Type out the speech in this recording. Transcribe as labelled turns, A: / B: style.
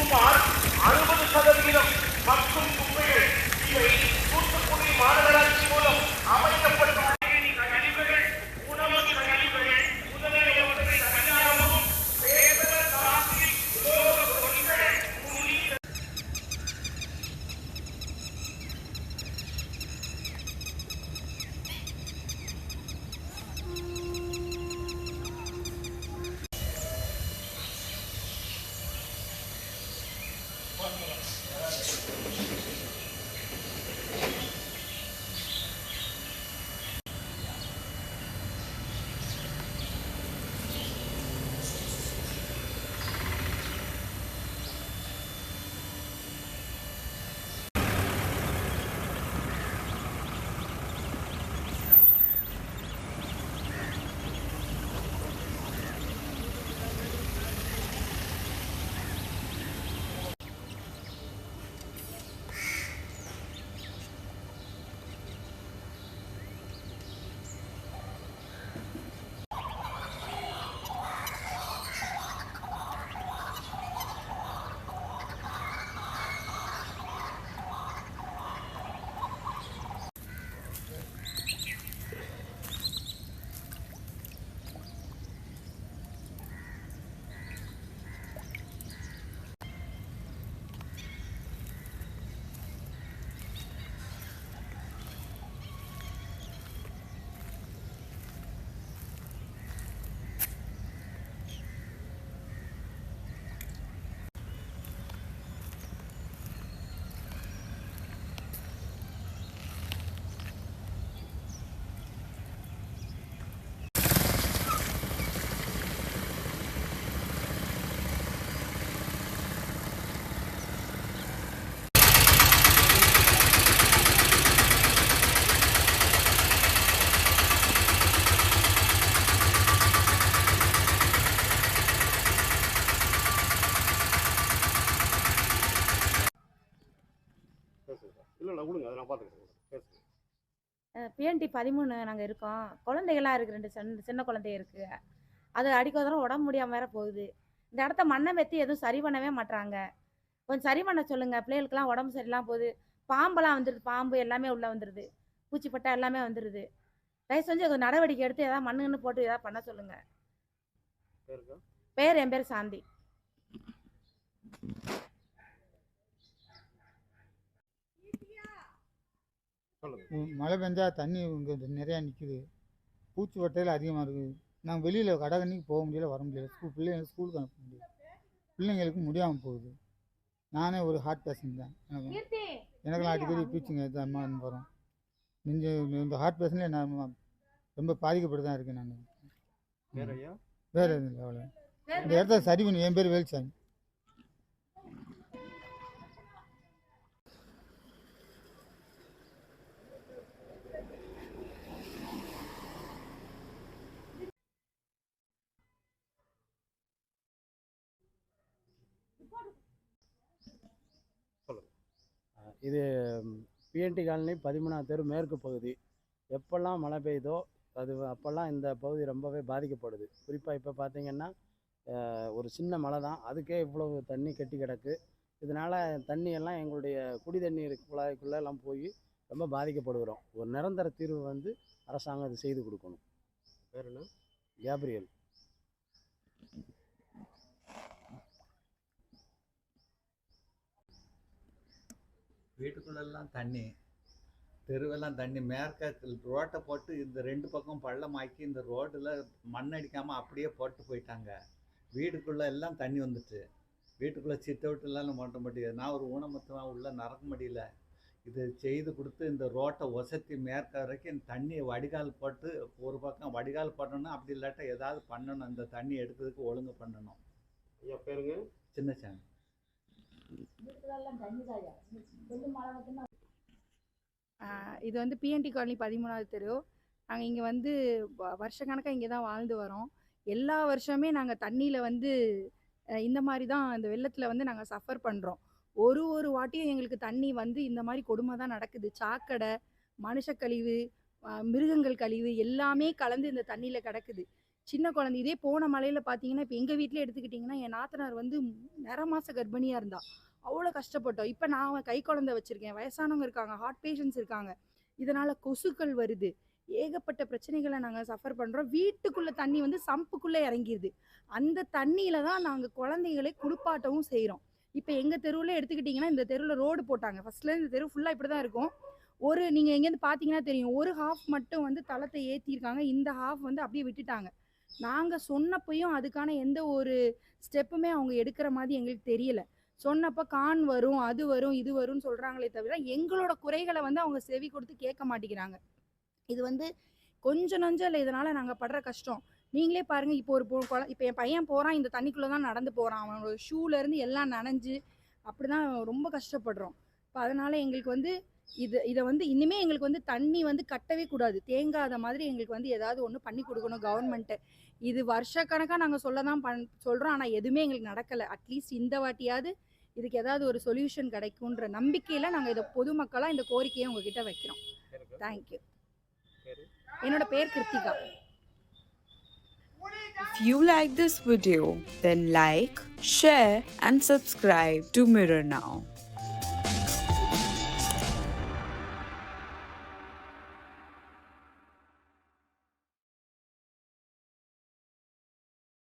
A: சுமார் 60% மக்கும் குப்பைகள் இவை தூத்துக்குடி மாநகராட்சி மூலம் அமைக்கப்பட்டுள்ள கழிவுகள், உணவு கழிவுகள், முதலியவற்றை தனியாகவும் பேப்பர், பிளாஸ்டிக், உலோக பொருட்கள், துணி
B: பிஎன்டி 13 நாங்கள் இருக்கோம். குழந்தைகளாக இருக்குது, 2 சின்ன குழந்தைங்க இருக்குது. அது அடிக்கோதரம் உடம்பு முடியாமல் வேற போகுது. இந்த இடத்த மண்ணை வெத்தி எதுவும் சரி பண்ணவே மாட்டாங்க. கொஞ்சம் சரி பண்ண சொல்லுங்கள். பிள்ளைகளுக்கெல்லாம் உடம்பு சரியில்லாம் போகுது. பாம்பெல்லாம் வந்துடுது, பாம்பு எல்லாமே உள்ளே வந்துடுது, பூச்சிப்பட்டா எல்லாமே வந்துடுது. தயவு செஞ்சு நடவடிக்கை எடுத்து ஏதாவது மண்ணுன்னு போட்டு ஏதாவது பண்ண சொல்லுங்கள். என் பேர் சாந்தி.
C: மழை பெஞ்சா தண்ணி இங்கே நிறையா நிற்குது. பூச்சி வட்டையில் அதிகமாக இருக்குது. நாங்கள் வெளியில் கடை கண்ணிக்கு போக முடியல, வர முடியல. பிள்ளைங்க ஸ்கூலுக்கு அனுப்ப முடியல. பிள்ளைங்களுக்கு முடியாமல் போகுது. நானே ஒரு ஹார்ட் பேஷண்ட் தான். எனக்கெல்லாம் அடிக்கடி பீச்சிங்க அம்மா வரும். இந்த ஹார்ட் பேஷண்ட்லேயே நான் ரொம்ப பாதிக்கப்பட்டு தான் இருக்கேன். நான் வேறு எதுவும் இல்லை. அவ்வளோ இந்த இடத்த சரி பண்ணி. என் பேர் வேல்சாமி.
D: இது பிஎன்டி காலனி 13ஆம் தெரு மேற்கு பகுதி. எப்போல்லாம் மழை பெய்யுதோ அப்போல்லாம் இந்த பகுதி ரொம்பவே பாதிக்கப்படுது. குறிப்பாக இப்போ பார்த்திங்கன்னா ஒரு சின்ன மழை தான், அதுக்கே இவ்வளவு தண்ணி கட்டி கிடக்கு. இதனால் தண்ணியெல்லாம் எங்களுடைய குடி தண்ணீர் குழாய்க்குள்ளே எல்லாம் போய் ரொம்ப பாதிக்கப்படுகிறோம். ஒரு நிரந்தர தீர்வு அரசாங்கம் இது செய்து கொடுக்கணும். வேறு என்ன? கேப்ரியல்.
E: வீட்டுக்குள்ளெல்லாம் தண்ணி, தெருவெல்லாம் தண்ணி. மேற்க ரோட்டை போட்டு இந்த 2 பக்கம் பள்ளமாக்கி இந்த ரோட்டில் மண் அடிக்காமல் அப்படியே போட்டு போயிட்டாங்க. வீட்டுக்குள்ளே எல்லாம் தண்ணி வந்துட்டு வீட்டுக்குள்ளே சிட் அவுட்டெல்லாம் மாட்ட முடியாது. நான் ஒரு ஊனமுத்தமாக உள்ளே நடக்க முடியல. இது செய்து கொடுத்து இந்த ரோட்டை ஒசத்தி மேற்க வரைக்கும் தண்ணியை வடிகால் போட்டு ஒரு பக்கம் வடிகால் பண்ணணும். அப்படி இல்லாட்டா ஏதாவது பண்ணணும். இந்த தண்ணி எடுக்கிறதுக்கு ஒழுங்கு பண்ணணும்.
F: ஐயா பேருங்க?
E: சின்னசாமி.
B: இது பிஎன்டி காலனி 13வது தெரு. நாங்கள் இங்கே வருஷக்கணக்காக இங்கே தான் வாழ்ந்து வரோம். எல்லா வருஷமே நாங்கள் தண்ணியில் இந்த மாதிரி தான் இந்த வெள்ளத்தில் நாங்கள் சஃபர் பண்ணுறோம். ஒரு வாட்டியும் எங்களுக்கு தண்ணி இந்த மாதிரி கொடுமை தான் நடக்குது. சாக்கடை, மனுஷ கழிவு, மிருகங்கள் கழிவு எல்லாமே கலந்து இந்த தண்ணியில் கிடக்குது.
F: சின்ன குழந்தை இதே போன மழையில பார்த்தீங்கன்னா, இப்ப எங்க வீட்லயே எடுத்துக்கிட்டீங்கன்னா, என் நாத்தனார் வந்து நிற மாச கர்ப்பிணியா இருந்தா. அவ்வளோ கஷ்டப்பட்டோம். இப்ப நான் கை குழந்தை வச்சிருக்கேன். வயசானவங்க இருக்காங்க, ஹார்ட் பேஷண்ட்ஸ் இருக்காங்க. இதனால கொசுக்கள் வருது. ஏகப்பட்ட பிரச்சனைகள நாங்க சஃபர் பண்றோம். வீட்டுக்குள்ள தண்ணி வந்து சம்புக்குள்ள இறங்கிருது. அந்த தண்ணீல தான் நாங்க குழந்தைகளை குளிப்பாட்டவும் செய்றோம். இப்ப எங்க தெருவுல எடுத்துக்கிட்டீங்கன்னா, இந்த தெருவுல ரோடு போட்டாங்க. ஃபர்ஸ்ட்ல இந்த தெரு ஃபுல்லா இப்படிதான் இருக்கும். நீங்க எங்கேருந்து பார்த்தீங்கன்னா தெரியும். ஒரு ஹாஃப் மட்டும் வந்து தளத்த ஏத்தியிருக்காங்க. இந்த ஹாஃப் வந்து அப்படியே விட்டுட்டாங்க. நாங்க சொன்னப்பயும் அதுக்கான எந்த ஒரு ஸ்டெப்புமே அவங்க எடுக்கிற மாதிரி எங்களுக்கு தெரியல. சொன்னப்ப கான் வரும், அது வரும், இது வரும்னு சொல்றாங்களே தவிர, எங்களோட குறைகள வந்து அவங்க செவி கொடுத்து கேட்க மாட்டேங்கிறாங்க. இது வந்து கொஞ்சம் நஞ்சம் இல்ல. இதனால நாங்க படுற கஷ்டம். நீங்களே பாருங்க, இப்போ ஒரு இப்ப என் பையன் போறான், இந்த தண்ணிக்குள்ள தான் நடந்து போறான். அவனோட ஷூல இருந்து எல்லாம் நனைஞ்சு, அப்படிதான் ரொம்ப கஷ்டப்படுறோம். இப்ப அதனால எங்களுக்கு வந்து இத வந்து இனிமே எங்களுக்கு வந்து தண்ணி வந்து கட்டவே கூடாது. தேங்காத மாதிரி எங்களுக்கு வந்து ஏதாவது ஒண்ணு பண்ணி குடுக்கணும் கவர்மெண்ட். இது வருஷக்கணக்கா நாங்க சொல்றோம். ஆனா எதுவுமே எங்களுக்கு நடக்கல. அட்லீஸ்ட் இந்த வாட்டியாவது இதுக்கு ஏதாவது ஒரு சொல்யூஷன் கிடைக்குன்ற நம்பிக்கையில நாங்க இத பொதுமக்களா இந்த கோரிக்கைய உங்ககிட்ட வைக்கிறோம். Thank you. என்னோட பேர் Kiruthika.
G: If you like this video, then like, share and subscribe to Mirror Now.